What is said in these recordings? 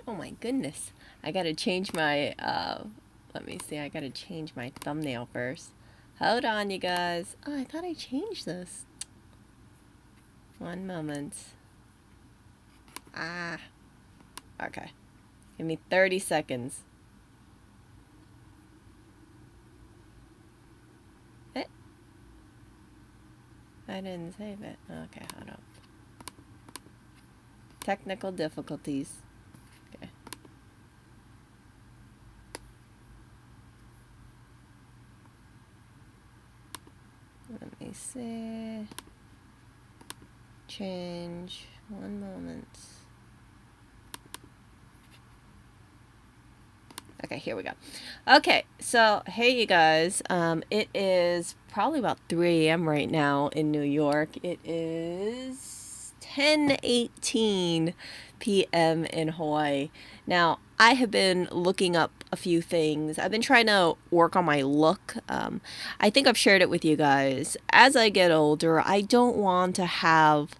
Oh my goodness. I gotta change my, let me see, I gotta change my thumbnail first. Hold on, you guys. Oh, I thought I changed this. One moment. Ah, okay. Give me 30 seconds. Eh, I didn't save it. Okay, hold on. Technical difficulties. Okay. Let me see. Change. One moment. Okay, here we go. Okay, so hey you guys, it is probably about 3 a.m. right now in New York. It is 10:18 p.m. in Hawaii. Now, I have been looking up a few things. I've been trying to work on my look. I think I've shared it with you guys. As I get older, I don't want to have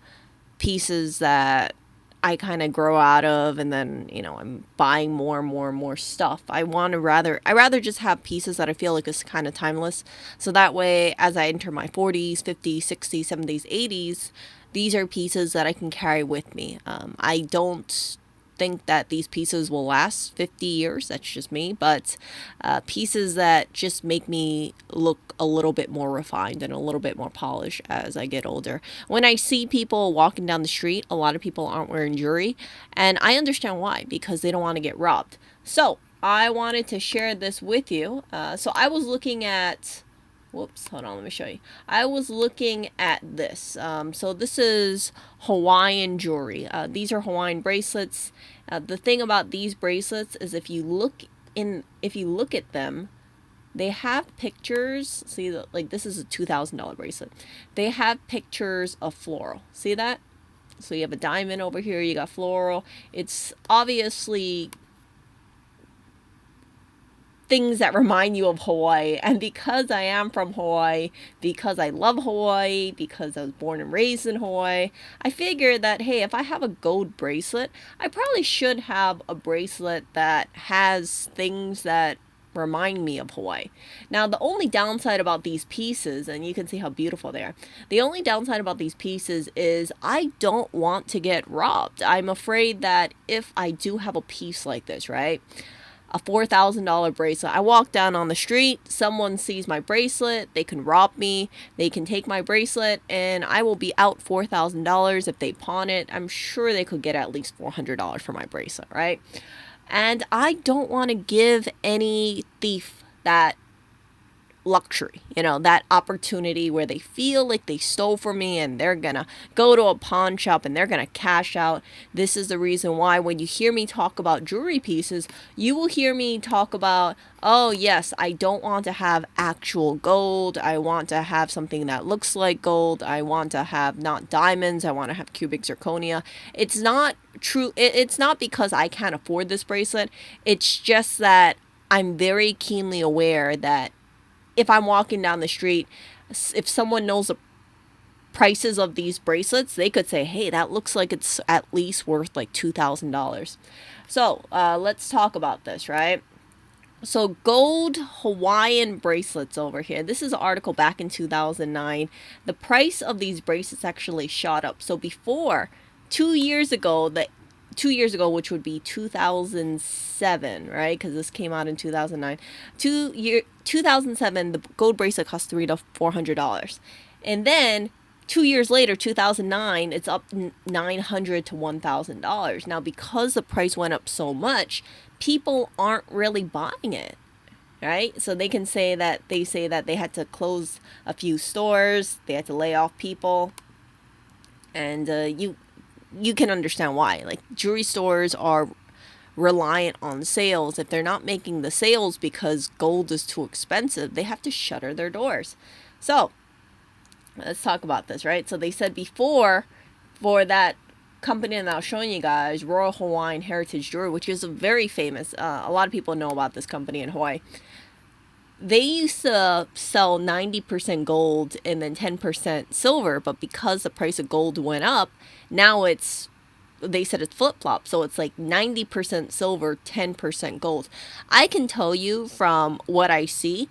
pieces that I kind of grow out of, and then I'm buying more and more and more stuff. I rather just have pieces that I feel like is kind of timeless, so that way as I enter my 40s, 50s, 60s, 70s, 80s, these are pieces that I can carry with me. I don't think that these pieces will last 50 years. That's just me. But pieces that just make me look a little bit more refined and a little bit more polished as I get older. When I see people walking down the street, a lot of people aren't wearing jewelry. And I understand why, because they don't want to get robbed. So I wanted to share this with you. So I was looking at... Whoops, hold on, let me show you. I was looking at this. So this is Hawaiian jewelry. These are Hawaiian bracelets. The thing about these bracelets is if you look at them, they have pictures. See, like this is a $2,000 bracelet. They have pictures of floral. See that? So you have a diamond over here, you got floral. It's obviously things that remind you of Hawaii. And because I am from Hawaii, because I love Hawaii, because I was born and raised in Hawaii, I figured that, hey, if I have a gold bracelet, I probably should have a bracelet that has things that remind me of Hawaii. Now, the only downside about these pieces, and you can see how beautiful they are, the only downside about these pieces is I don't want to get robbed. I'm afraid that if I do have a piece like this, right? A $4,000 bracelet. I walk down on the street, someone sees my bracelet, they can rob me, they can take my bracelet, and I will be out $4,000 if they pawn it. I'm sure they could get at least $400 for my bracelet, right? And I don't want to give any thief that luxury, that opportunity where they feel like they stole from me and they're gonna go to a pawn shop and they're gonna cash out. This is the reason why when you hear me talk about jewelry pieces, you will hear me talk about, oh yes, I don't want to have actual gold. I want to have something that looks like gold. I want to have not diamonds. I want to have cubic zirconia. It's not true. It's not because I can't afford this bracelet. It's just that I'm very keenly aware that if I'm walking down the street, if someone knows the prices of these bracelets, they could say, hey, that looks like it's at least worth like $2,000. So let's talk about this, right? So gold Hawaiian bracelets over here. This is an article back in 2009. The price of these bracelets actually shot up. So before, 2 years ago, which would be 2007, right? Because this came out in 2009. 2007, the gold bracelet cost $300 to $400, and then 2 years later, 2009, it's up $900 to $1,000. Now, because the price went up so much, people aren't really buying it, right? So they say that they had to close a few stores, they had to lay off people, and you can understand why. Like, jewelry stores are reliant on sales. If they're not making the sales because gold is too expensive, they have to shutter their doors. So let's talk about this, right? So they said before, for that company that I was showing you guys, Royal Hawaiian Heritage Jewelry, which is a very famous, a lot of people know about this company in Hawaii. They used to sell 90% gold and then 10% silver, but because the price of gold went up, now it's they said it's flip-flop, so it's like 90% silver, 10% gold. I can tell you from what I see,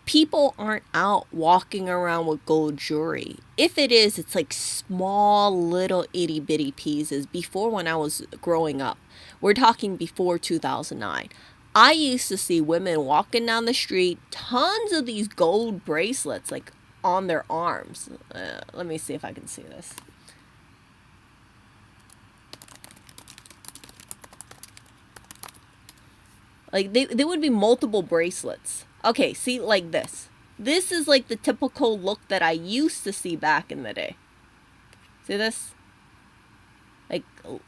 people aren't out walking around with gold jewelry. If it is, it's like small little itty bitty pieces. Before, when I was growing up, we're talking before 2009, I used to see women walking down the street, tons of these gold bracelets like on their arms. Let me see if I can see this. Like they would be multiple bracelets. Okay, see, like this. This is like the typical look that I used to see back in the day. See this? Like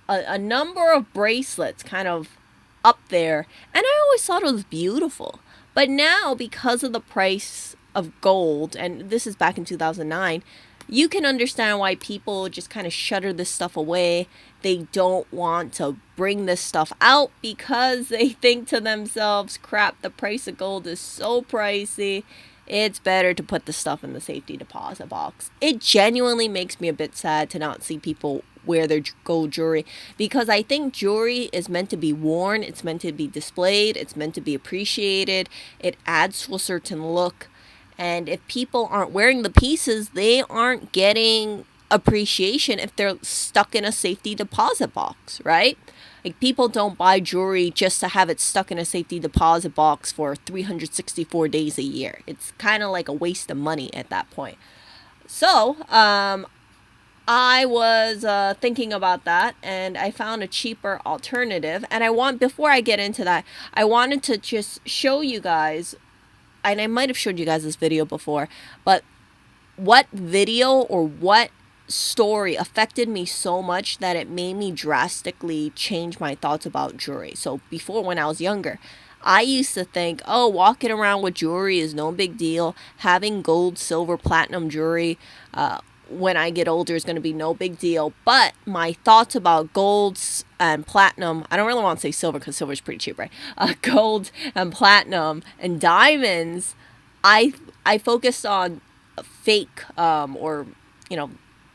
a number of bracelets kind of up there. And I always thought it was beautiful. But now, because of the price of gold, and this is back in 2009, you can understand why people just kind of shudder this stuff away. They don't want to bring this stuff out because they think to themselves, crap, the price of gold is so pricey. It's better to put the stuff in the safety deposit box. It genuinely makes me a bit sad to not see people wear their gold jewelry, because I think jewelry is meant to be worn, it's meant to be displayed, it's meant to be appreciated. It adds to a certain look. And if people aren't wearing the pieces, they aren't getting appreciation if they're stuck in a safety deposit box, right? Like, people don't buy jewelry just to have it stuck in a safety deposit box for 364 days a year. It's kind of like a waste of money at that point. So, I was thinking about that, and I found a cheaper alternative. And before I get into that, I wanted to just show you guys, and I might have showed you guys this video before, but what video or what story affected me so much that it made me drastically change my thoughts about jewelry. So before, when I was younger, I used to think, oh, walking around with jewelry is no big deal. Having gold, silver, platinum jewelry when I get older is going to be no big deal. But my thoughts about golds and platinum, I don't really want to say silver because silver is pretty cheap, right? Gold and platinum and diamonds, I focused on fake or,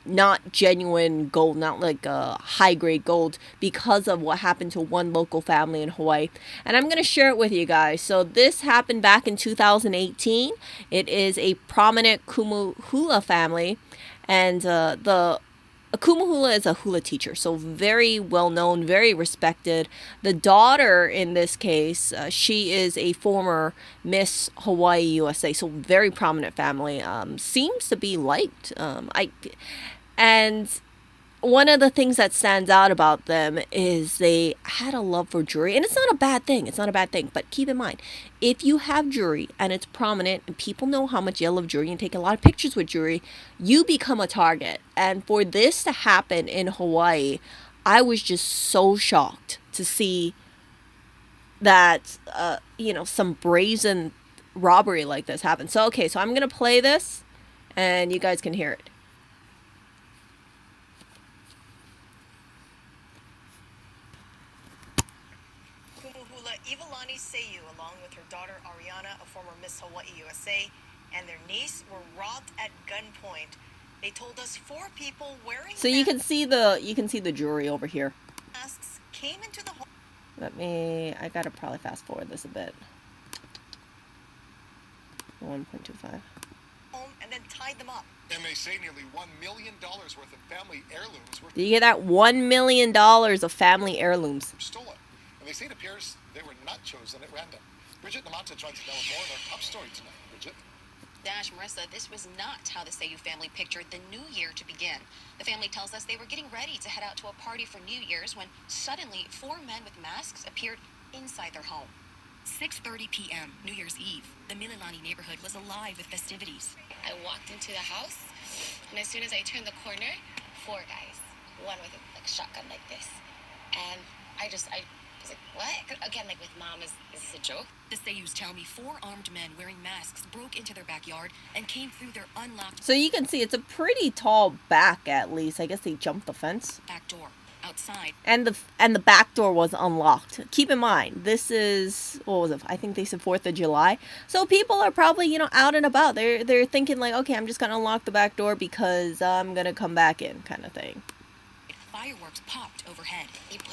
not genuine gold, not like high grade gold, because of what happened to one local family in Hawaii. And I'm going to share it with you guys. So this happened back in 2018. It is a prominent Kumu hula family. And a Kumu hula is a hula teacher, so very well known, very respected. The daughter in this case, she is a former Miss Hawaii USA, so very prominent family. Seems to be liked. And one of the things that stands out about them is they had a love for jewelry. And it's not a bad thing. It's not a bad thing. But keep in mind, if you have jewelry and it's prominent and people know how much you love jewelry and take a lot of pictures with jewelry, you become a target. And for this to happen in Hawaii, I was just so shocked to see that, some brazen robbery like this happen. So, okay, so I'm going to play this and you guys can hear it. Ivalani Seyu, along with her daughter Ariana, a former Miss Hawaii USA, and their niece were robbed at gunpoint. They told us 4 people wearing So you can see the jewelry over here. Masks came into the home. I gotta probably fast forward this a bit. 1.25. And then tied them up. And they say nearly $1 million worth of family heirlooms were Do you get that? $1 million of family heirlooms stolen. And they say it appears they were not chosen at random. Bridget Namata joins us now with more of our top story tonight. Bridget? Dash, Marissa, this was not how the Seyu family pictured the new year to begin. The family tells us they were getting ready to head out to a party for New Year's when suddenly 4 men with masks appeared inside their home. 6:30 p.m., New Year's Eve. The Mililani neighborhood was alive with festivities. I walked into the house, and as soon as I turned the corner, 4 guys, one with a shotgun like this, and I was like, what? Again, like with mom, is this a joke? The Seyus tell me 4 armed men wearing masks broke into their backyard and came through their unlocked So you can see it's a pretty tall back, at least. I guess they jumped the fence. back door. Outside, And the back door was unlocked. Keep in mind, this is, what was it? I think they said 4th of July. So people are probably, out and about. They're thinking like, okay, I'm just going to unlock the back door because I'm going to come back in, kind of thing. fireworks popped overhead.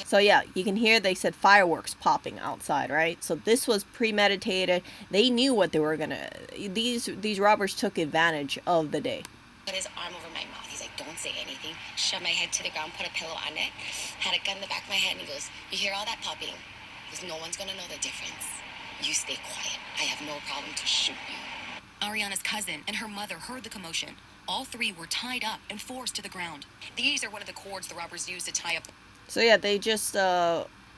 So yeah, you can hear they said fireworks popping outside, right? So this was premeditated. They knew what they were gonna. These robbers took advantage of the day. Put his arm over my mouth. He's like, don't say anything. Shoved my head to the ground, put a pillow on it, had a gun in the back of my head, and he goes, you hear all that popping? Because no one's gonna know the difference. You stay quiet. I have no problem to shoot you. Ariana's cousin and her mother heard the commotion. All three were tied up and forced to the ground. These are one of the cords the robbers used to tie up So yeah, they just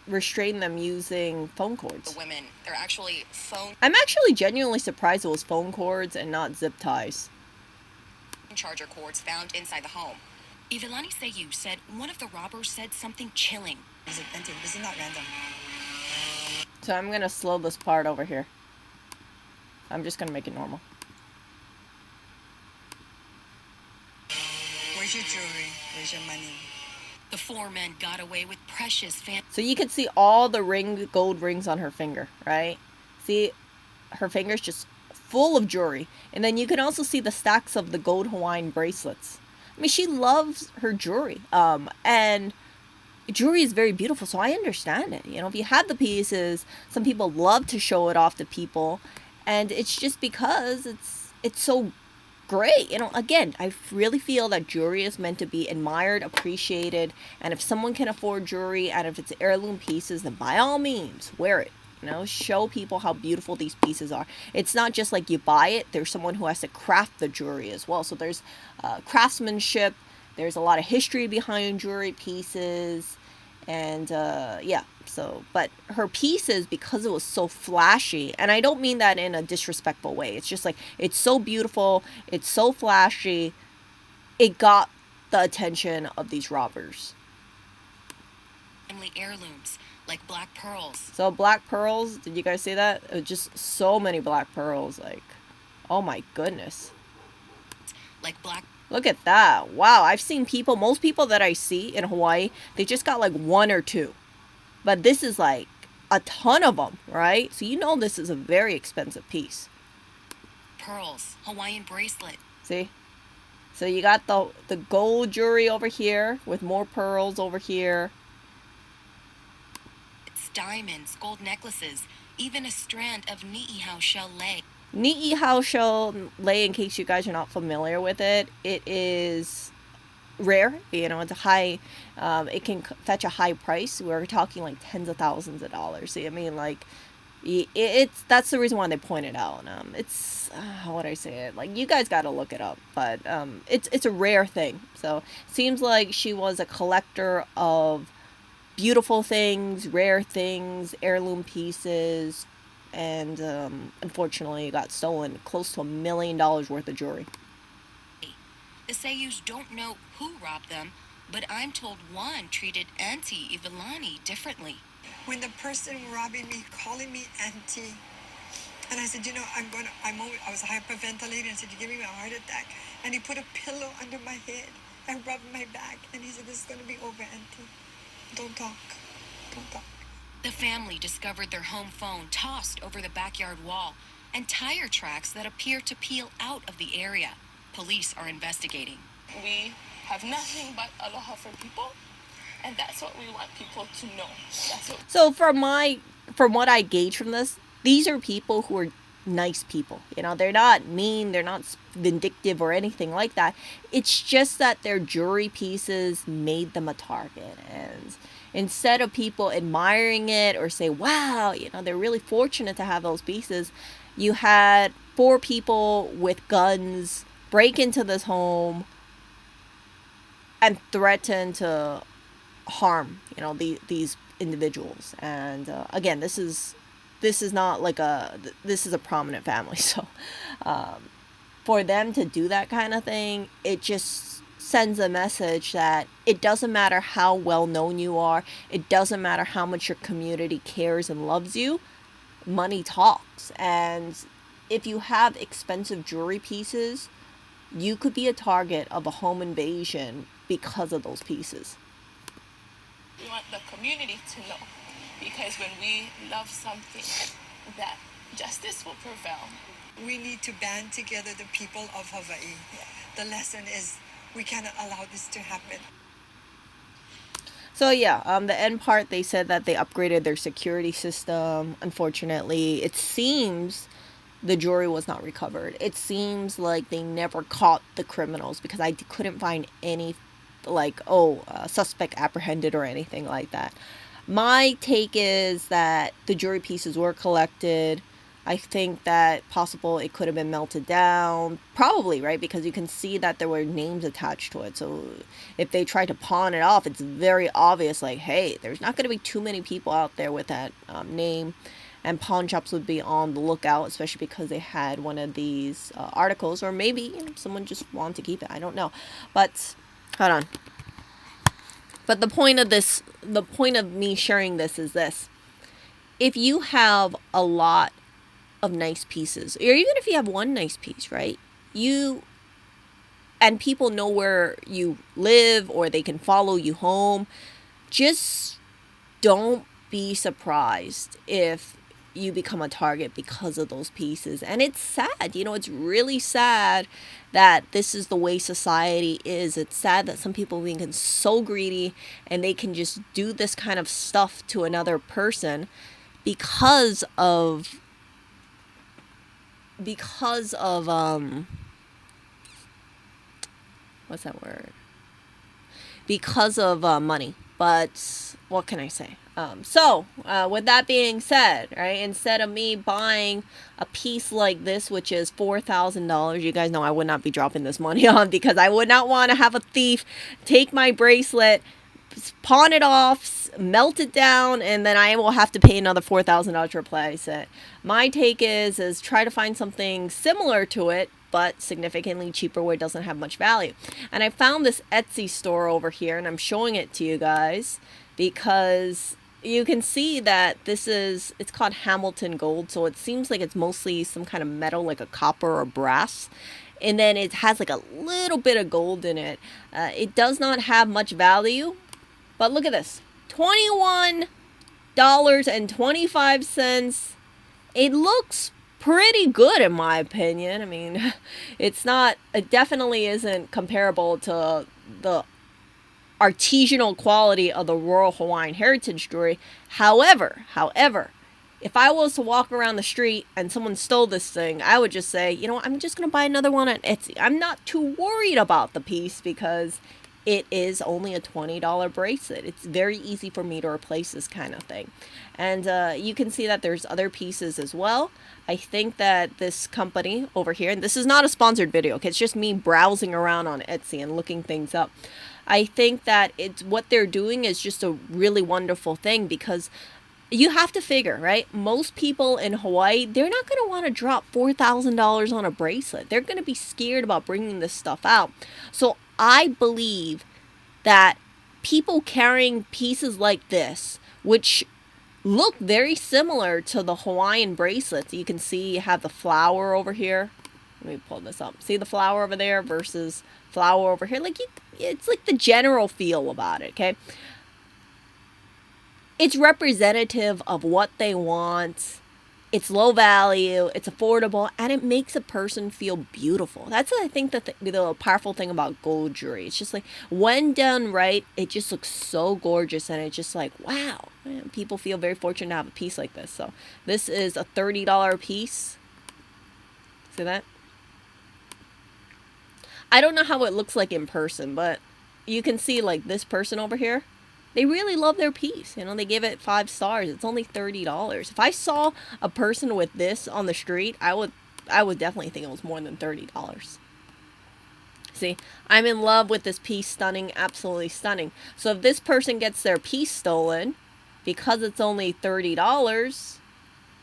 restrained them using phone cords. the women. They're actually phone I'm actually genuinely surprised it was phone cords and not zip ties. charger cords found inside the home. Ivelani Seyu said one of the robbers said something chilling. This is not random. So I'm gonna slow this part over here. I'm just gonna make it normal. Where's your jewelry? Where's your money? The four men got away with precious So you can see all the gold rings on her finger, right? See, her finger's just full of jewelry. And then you can also see the stacks of the gold Hawaiian bracelets. I mean, she loves her jewelry. And jewelry is very beautiful, so I understand it. You know, if you have the pieces, some people love to show it off to people. And it's just because it's so great. You know, again, I really feel that jewelry is meant to be admired, appreciated, and if someone can afford jewelry and if it's heirloom pieces, then by all means, wear it. You know, show people how beautiful these pieces are. It's not just like you buy it. There's someone who has to craft the jewelry as well. So there's craftsmanship. There's a lot of history behind jewelry pieces. And yeah, so, but her pieces, because it was so flashy, and I don't mean that in a disrespectful way, it's just like, it's so beautiful, it's so flashy, it got the attention of these robbers. family heirlooms like black pearls. So black pearls, did you guys see that? Just so many black pearls, like, oh my goodness. Like black Look at that. Wow, I've seen people, most people that I see in Hawaii, they just got like one or two. But this is like a ton of them, right? So you know this is a very expensive piece. pearls, Hawaiian bracelet. See? So you got the gold jewelry over here with more pearls over here. It's diamonds, gold necklaces, even a strand of ni'ihau shell lei. Ni'ihau shell lei, in case you guys are not familiar with it, it is rare. You know, it's a high, it can fetch a high price. We're talking like tens of thousands of dollars. See, I mean, like, it's that's the reason why they point it out. It's how would I say it? Like, you guys got to look it up, but it's a rare thing. So seems like she was a collector of beautiful things, rare things, heirloom pieces, and unfortunately it got stolen. Close to $1 million worth of jewelry. The Seyus don't know who robbed them, but I'm told one treated Auntie Ivelani differently. When the person robbing me, calling me auntie, and I said, you know, I was hyperventilating. I said, you're giving me a heart attack. And he put a pillow under my head and rubbed my back. And he said, this is going to be over, auntie. Don't talk. Don't talk. The family discovered their home phone tossed over the backyard wall and tire tracks that appear to peel out of the area. Police are investigating. We have nothing but aloha for people, and that's what we want people to know. That's what. So from what I gauge from this, these are people who are nice people. You know, they're not mean, they're not vindictive or anything like that. It's just that their jewelry pieces made them a target. And instead of people admiring it or say, wow, you know, they're really fortunate to have those pieces, you had 4 people with guns break into this home and threaten to harm, you know, these individuals. And again, this is not like this is a prominent family. So for them to do that kind of thing, it just sends a message that it doesn't matter how well known you are, it doesn't matter how much your community cares and loves you, money talks. And if you have expensive jewelry pieces, you could be a target of a home invasion because of those pieces. We want the community to know, because when we love something, that justice will prevail. We need to band together the people of Hawaii. The lesson is we cannot allow this to happen. So yeah, the end part, they said that they upgraded their security system. Unfortunately, it seems the jewelry was not recovered. It seems like they never caught the criminals because I couldn't find any, like, suspect apprehended or anything like that. My take is that the jewelry pieces were collected. I think that possible it could have been melted down. Probably, right? Because you can see that there were names attached to it. So if they tried to pawn it off, it's very obvious, like, hey, there's not going to be too many people out there with that name. And pawn shops would be on the lookout, especially because they had one of these articles. Or maybe someone just wanted to keep it. I don't know. But, hold on. But the point of me sharing this is this. If you have a lot of nice pieces, or even if you have one nice piece, right? And people know where you live or they can follow you home, just don't be surprised if you become a target because of those pieces. And it's sad, it's really sad that this is the way society is. It's sad that some people become so greedy and they can just do this kind of stuff to another person because of what's that word? Because of money. But what can I say? So with that being said, right, instead of me buying a piece like this, which is $4,000, you guys know I would not be dropping this money on, because I would not want to have a thief take my bracelet, pawn it off, melt it down, and then I will have to pay another $4,000 to replace it. My take is try to find something similar to it, but significantly cheaper where it doesn't have much value. And I found this Etsy store over here, and I'm showing it to you guys because you can see that it's called Hamilton Gold, so it seems like it's mostly some kind of metal, like a copper or brass. And then it has like a little bit of gold in it. It does not have much value, but look at this. $21.25. It looks pretty good in my opinion. I mean, it definitely isn't comparable to the artisanal quality of the Royal Hawaiian Heritage jewelry. However, if I was to walk around the street and someone stole this thing, I would just say, I'm just going to buy another one on Etsy. I'm not too worried about the piece because it is only a $20 bracelet. It's very easy for me to replace this kind of thing. And you can see that there's other pieces as well. I think that this company over here, and this is not a sponsored video, okay? It's just me browsing around on Etsy and looking things up. I think that what they're doing is just a really wonderful thing, because you have to figure, right? Most people in Hawaii, they're not going to want to drop $4,000 on a bracelet. They're going to be scared about bringing this stuff out. So I believe that people carrying pieces like this, which look very similar to the Hawaiian bracelets. You can see you have the flower over here. Let me pull this up. See the flower over there versus flower over here? It's like the general feel about it, okay? It's representative of what they want. It's low value, it's affordable, and it makes a person feel beautiful. That's what I think the powerful thing about gold jewelry. It's just like, when done right, it just looks so gorgeous, and it's just like, wow, man, people feel very fortunate to have a piece like this. So this is a $30 piece. See that? I don't know how it looks like in person, but you can see like this person over here. They really love their piece. They give it 5 stars. It's only $30. If I saw a person with this on the street, I would definitely think it was more than $30. See, I'm in love with this piece. Stunning, absolutely stunning. So if this person gets their piece stolen because it's only $30,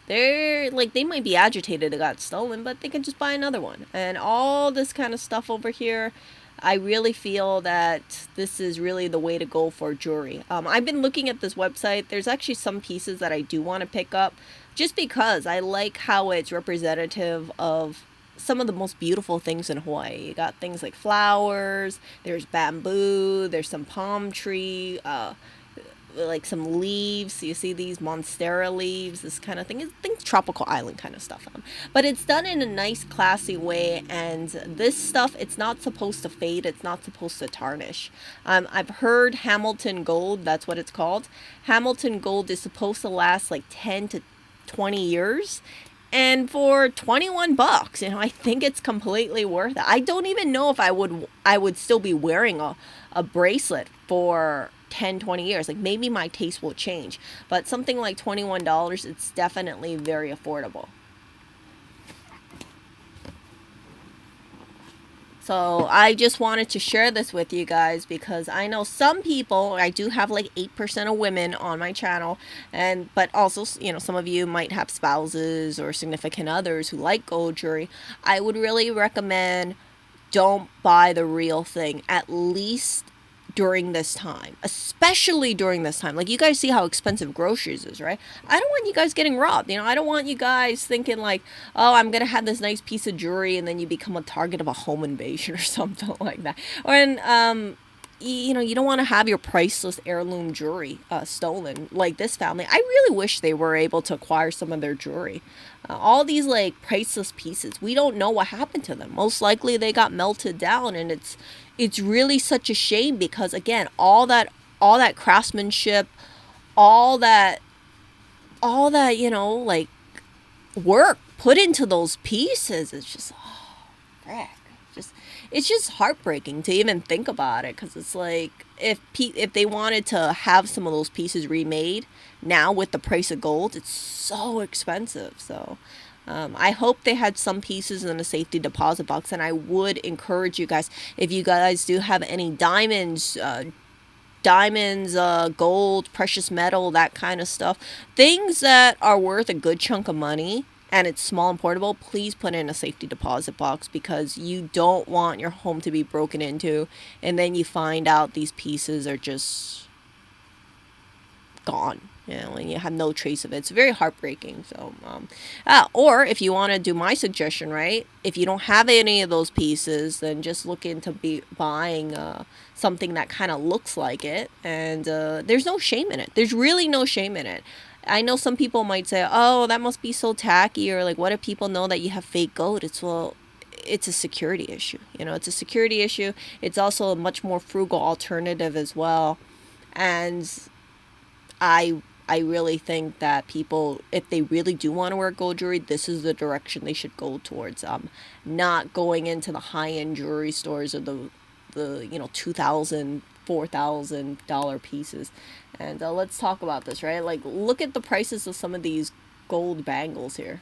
they might be agitated it got stolen, but they can just buy another one. And all this kind of stuff over here, I really feel that this is really the way to go for jewelry. I've been looking at this website. There's actually some pieces that I do want to pick up just because I like how it's representative of some of the most beautiful things in Hawaii. You got things like flowers, there's bamboo, there's some palm tree like some leaves. You see these monstera leaves, this kind of thing. I think tropical island kind of stuff. But it's done in a nice, classy way. And this stuff, it's not supposed to fade. It's not supposed to tarnish. I've heard Hamilton Gold. That's what it's called. Hamilton Gold is supposed to last like 10 to 20 years. And for 21 bucks, I think it's completely worth it. I don't even know if I would still be wearing a bracelet for 10, 20 years. Like, maybe my taste will change, but something like $21, it's definitely very affordable. So I just wanted to share this with you guys because I know some people, I do have like 8% of women on my channel, but also, some of you might have spouses or significant others who like gold jewelry. I would really recommend, don't buy the real thing, at least during this time, especially during this time. Like, you guys see how expensive groceries is, right? I don't want you guys getting robbed. I don't want you guys thinking like, oh, I'm gonna have this nice piece of jewelry, and then you become a target of a home invasion or something like that. Or you don't want to have your priceless heirloom jewelry stolen like this family. I really wish they were able to acquire some of their jewelry. All these like priceless pieces, we don't know what happened to them. Most likely they got melted down, and it's really such a shame because, again, all that craftsmanship, all that like work put into those pieces, it's just, oh, frick. It's just heartbreaking to even think about it, because it's like, if they wanted to have some of those pieces remade now with the price of gold, it's so expensive. So I hope they had some pieces in a safety deposit box, and I would encourage you guys, if you guys do have any diamonds, gold, precious metal, that kind of stuff, things that are worth a good chunk of money, and it's small and portable, please put in a safety deposit box, because you don't want your home to be broken into and then you find out these pieces are just gone, and you have no trace of it. It's very heartbreaking. So or if you want to do my suggestion, right, if you don't have any of those pieces, then just look into buying something that kind of looks like it, and there's no shame in it. There's really no shame in it. I know some people might say, oh, that must be so tacky, or like, what if people know that you have fake gold? It's a security issue. It's a security issue. It's also a much more frugal alternative as well. And I really think that people, if they really do want to wear gold jewelry, this is the direction they should go towards. Not going into the high-end jewelry stores, or the $2,000, $4,000 pieces. And let's talk about this, right? Like, look at the prices of some of these gold bangles here.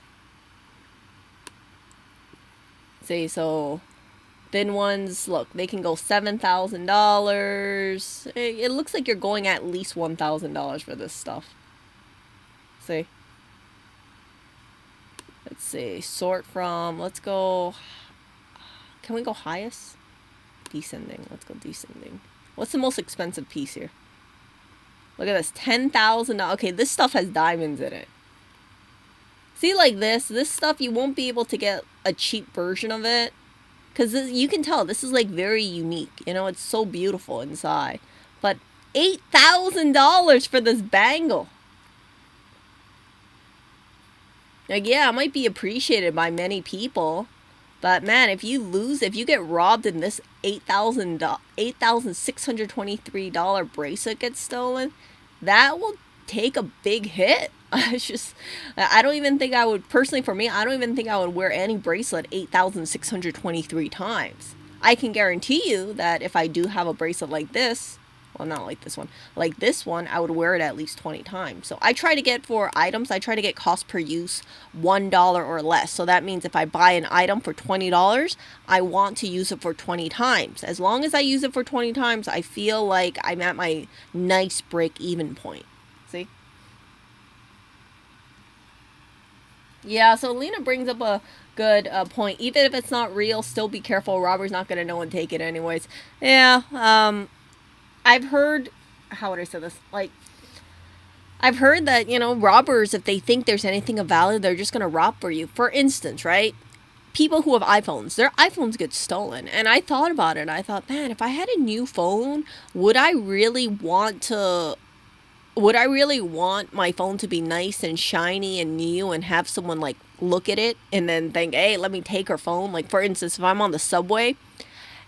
See, so thin ones, look, they can go $7,000. It looks like you're going at least $1,000 for this stuff. See? Let's see. Sort from, let's go, can we go highest? Descending. Let's go descending. What's the most expensive piece here? Look at this, $10,000. Okay, this stuff has diamonds in it. See, like this stuff, you won't be able to get a cheap version of it, because you can tell this is like very unique. It's so beautiful inside. But $8,000 for this bangle. Like, yeah, it might be appreciated by many people, but man, if you get robbed and this $8,623 bracelet gets stolen, that will take a big hit. I don't even think I would, personally for me, I don't even think I would wear any bracelet 8,623 times. I can guarantee you that if I do have a bracelet like this, well, not like this one, like this one, I would wear it at least 20 times. So I try to get, for items, I try to get cost per use $1 or less. So that means if I buy an item for $20, I want to use it for 20 times. As long as I use it for 20 times, I feel like I'm at my nice break-even point. See? Yeah, so Lena brings up a good point. Even if it's not real, still be careful. Robber's not going to know and take it anyways. Yeah, I've heard, how would I say this? Like, I've heard that, robbers, if they think there's anything of value, they're just going to rob for you. For instance, right? People who have iPhones, their iPhones get stolen. And I thought about it. I thought, man, if I had a new phone, would I really want to would I really want my phone to be nice and shiny and new and have someone like look at it and then think, hey, let me take her phone? Like, for instance, if I'm on the subway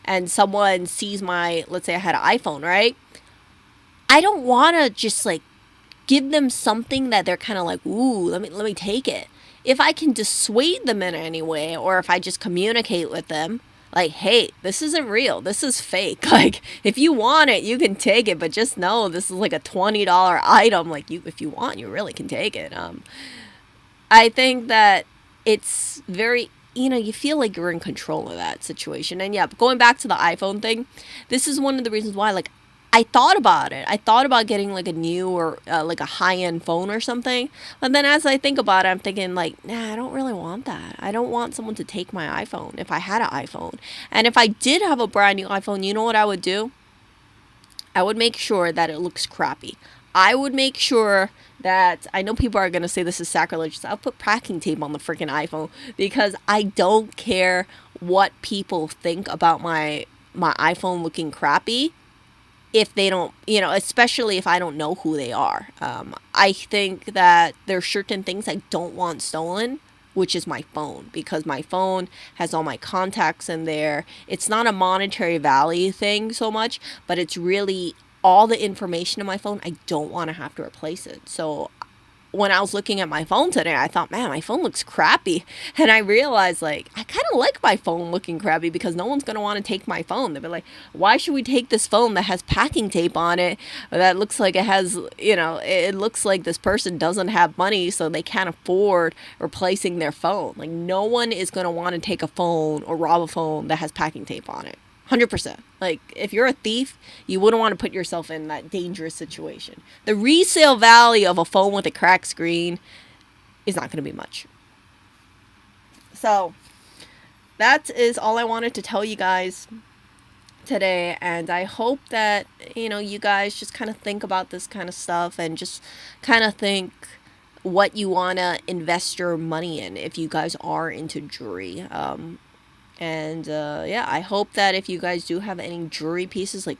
and someone sees my, let's say I had an iPhone, right? I don't want to just like give them something that they're kind of like, ooh, let me take it. If I can dissuade them in any way, or if I just communicate with them, like, hey, this isn't real. This is fake. Like, if you want it, you can take it, but just know this is like a $20 item. Like, you, if you want, you really can take it. I think that it's very, you feel like you're in control of that situation. And yeah, going back to the iPhone thing, this is one of the reasons why, like, I thought about it. I thought about getting like a new or like a high end phone or something. But then as I think about it, I'm thinking, like, nah, I don't really want that. I don't want someone to take my iPhone if I had an iPhone. And if I did have a brand new iPhone, you know what I would do? I would make sure that it looks crappy. I would make sure that, I know people are going to say this is sacrilegious. I'll put packing tape on the freaking iPhone because I don't care what people think about my iPhone looking crappy if they don't, especially if I don't know who they are. I think that there's certain things I don't want stolen, which is my phone, because my phone has all my contacts in there. It's not a monetary value thing so much, but it's really all the information in my phone. I don't want to have to replace it. So when I was looking at my phone today, I thought, man, my phone looks crappy. And I realized, like, I kind of like my phone looking crappy because no one's going to want to take my phone. They'll be like, why should we take this phone that has packing tape on it that looks like it has, it looks like this person doesn't have money, so they can't afford replacing their phone. Like, no one is going to want to take a phone or rob a phone that has packing tape on it. 100%. Like, if you're a thief, you wouldn't want to put yourself in that dangerous situation. The resale value of a phone with a cracked screen is not going to be much. So, that is all I wanted to tell you guys today. And I hope that, you guys just kind of think about this kind of stuff and just kind of think what you want to invest your money in if you guys are into jewelry. And yeah, I hope that if you guys do have any jewelry pieces, like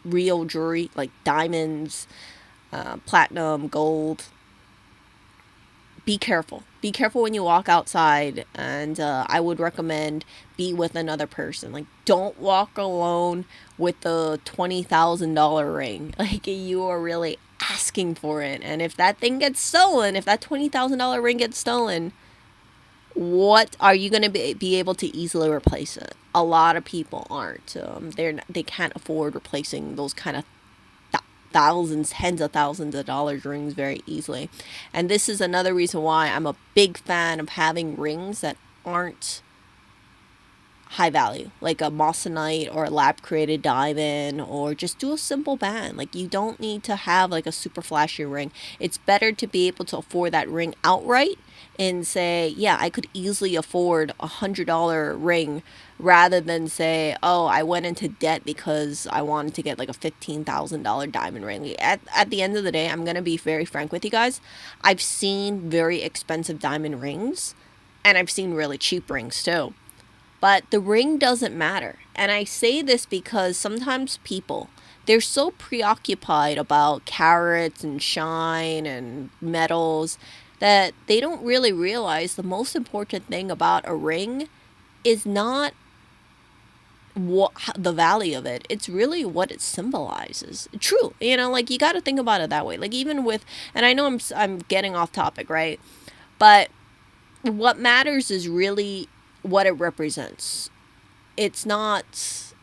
real jewelry, like diamonds, platinum, gold, be careful. Be careful when you walk outside. And I would recommend be with another person. Like, don't walk alone with the $20,000 ring. Like, you are really asking for it. And if that thing gets stolen, if that $20,000 ring gets stolen, what are you going to be able to easily replace it? A lot of people aren't. They can't afford replacing those kind of thousands, tens of thousands of dollars rings very easily. And this is another reason why I'm a big fan of having rings that aren't high value, like a moissanite or a lab created diamond, or just do a simple band. Like, you don't need to have like a super flashy ring. It's better to be able to afford that ring outright and say, yeah, I could easily afford $100 ring, rather than say, oh, I went into debt because I wanted to get like a $15,000 diamond ring. At the end of the day, I'm going to be very frank with you guys. I've seen very expensive diamond rings, and I've seen really cheap rings too. But the ring doesn't matter. And I say this because sometimes people, they're so preoccupied about carats and shine and metals that they don't really realize the most important thing about a ring is not what the value of it. It's really what it symbolizes. True, like, you got to think about it that way. Like, even with, and I know I'm getting off topic, right? But what matters is really what it represents. It's not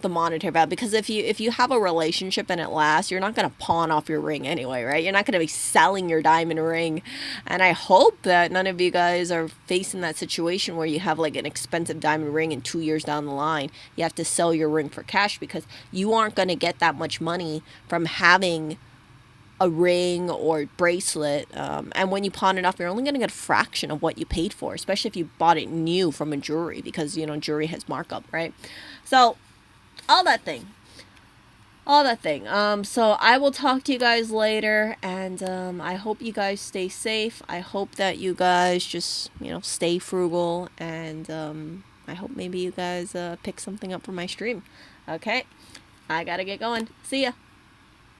the monetary value, because if you have a relationship and it lasts, you're not going to pawn off your ring anyway, right? You're not going to be selling your diamond ring. And I hope that none of you guys are facing that situation where you have like an expensive diamond ring and 2 years down the line you have to sell your ring for cash, because you aren't going to get that much money from having a ring or bracelet, and when you pawn it off, you're only going to get a fraction of what you paid for, especially if you bought it new from a jewelry, because jewelry has markup, right? So all that thing. So I will talk to you guys later, and I hope you guys stay safe. I hope that you guys just stay frugal, and I hope maybe you guys pick something up from my stream. Okay, I gotta get going. See ya.